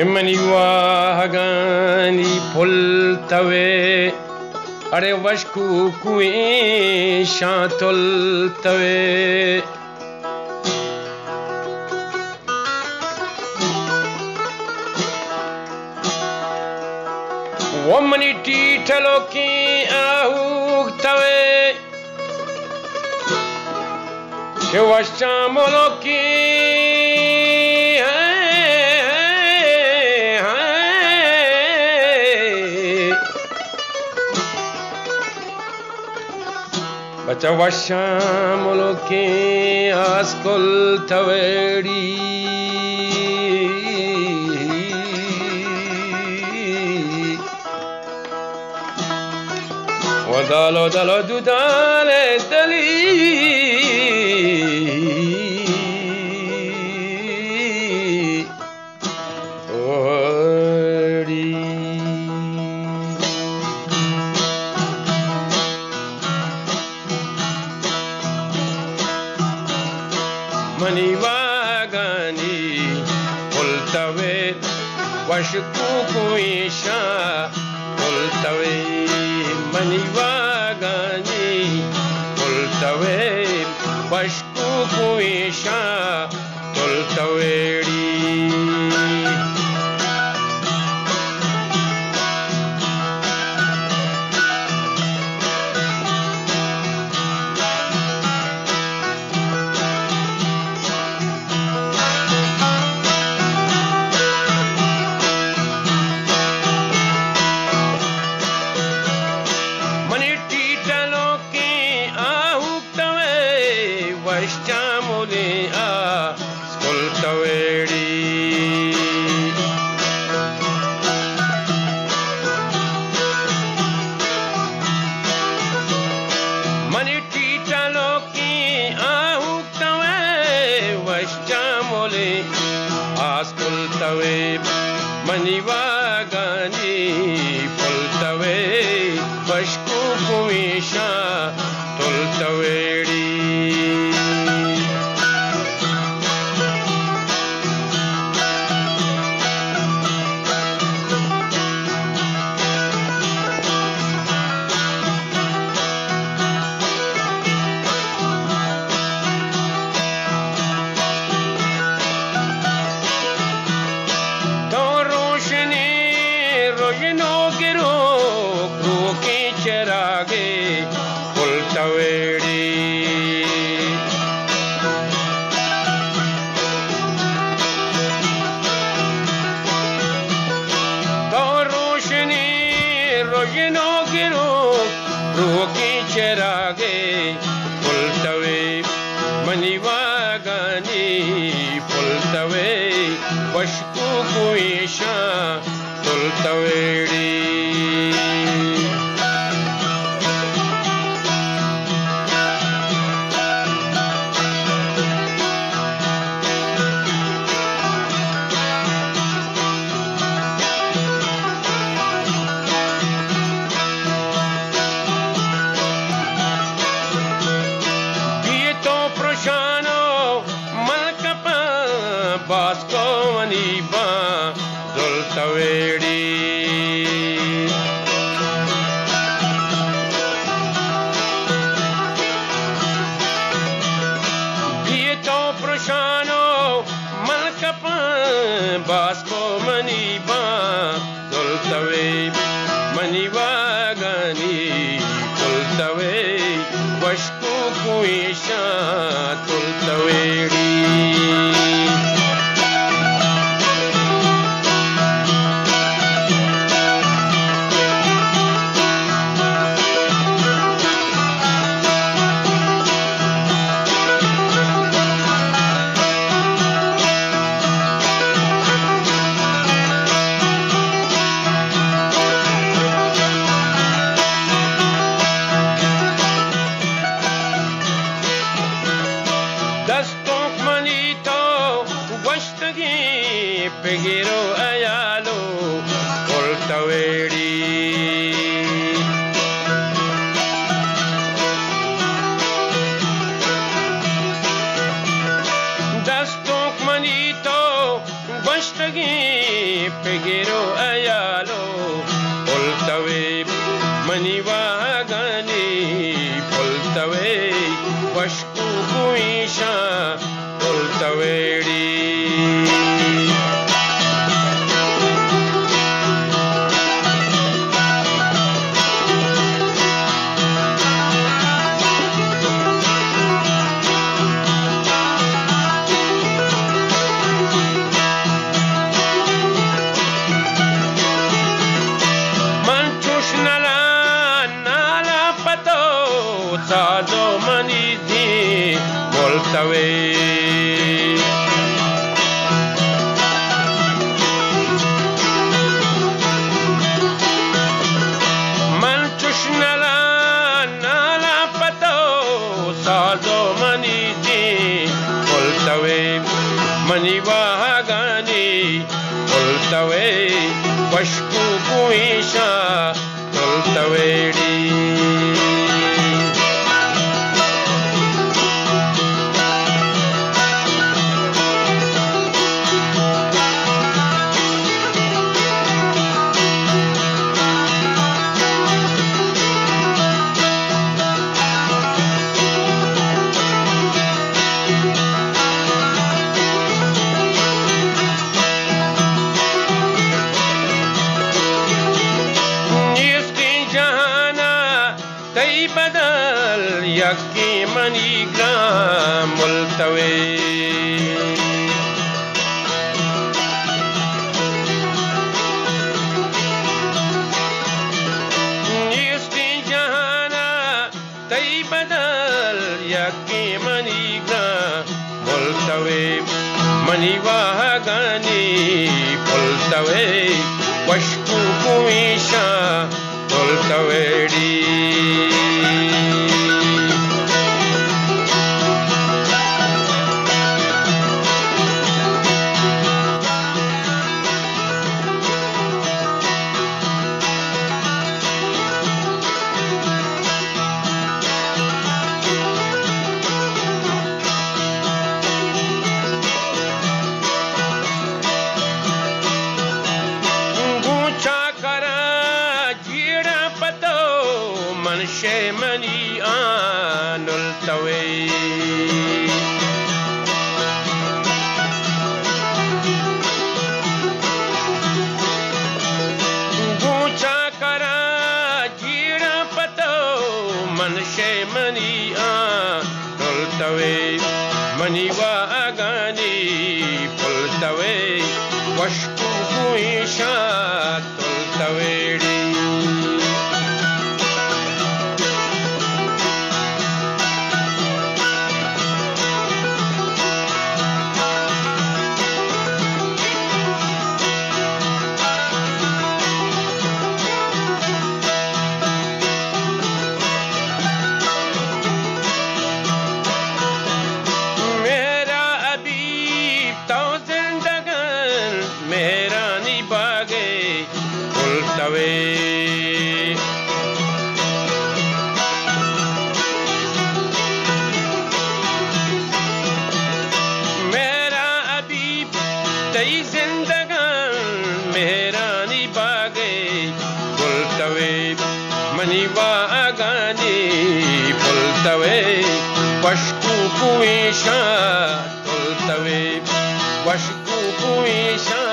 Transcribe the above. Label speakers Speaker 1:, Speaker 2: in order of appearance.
Speaker 1: Mani wahagani pultave are vashku kui shantultave wamani titaloki ahugtave shivashamoloki Bacavashamoloki ascoltaveri Wadalo dalo dudale dali Mani wagani pultave vashku kuisha pultave Mani wagani pultave vashku kuisha pultaveri Vashtamule ascoltaveri Mani titaloki ahugtave Vashtamule ascoltave Mani wagani pultave Vashku kuisha tultaveri Rojno giro kruki cherage pultaveri To roshni rojno giro kruki cherage pultave Mani wagani pultave vashku kuisha tultaveri Dieto proshano malkapa basko aniba tultaveri Dieto proshano malkapa basko maniba tultave Mani wagani tultave vashku kuisha tultaveri Pegiro ayalo pultaveri washku kuisha toltawedi Sado manidi voltawe manchushnala nala pato sado manidi voltawe maniwa gani voltawe washku kuisha voltawedi badal yakki manigram multawe isti jahana tai badal yakki manigram multawe maniwa gani multawe washku kuisha multawedi Shemani anul tawe gucha kara jira pato man shemani anul tawe mani wa agani pul tawe washku kuisha tul tawedi मेरा अभी तई जिंदगान मेहरानी बागे बुलतवे मनीवा आगानी बुलतवे वशकू कुईशा तुलतवे वशकू कुईशा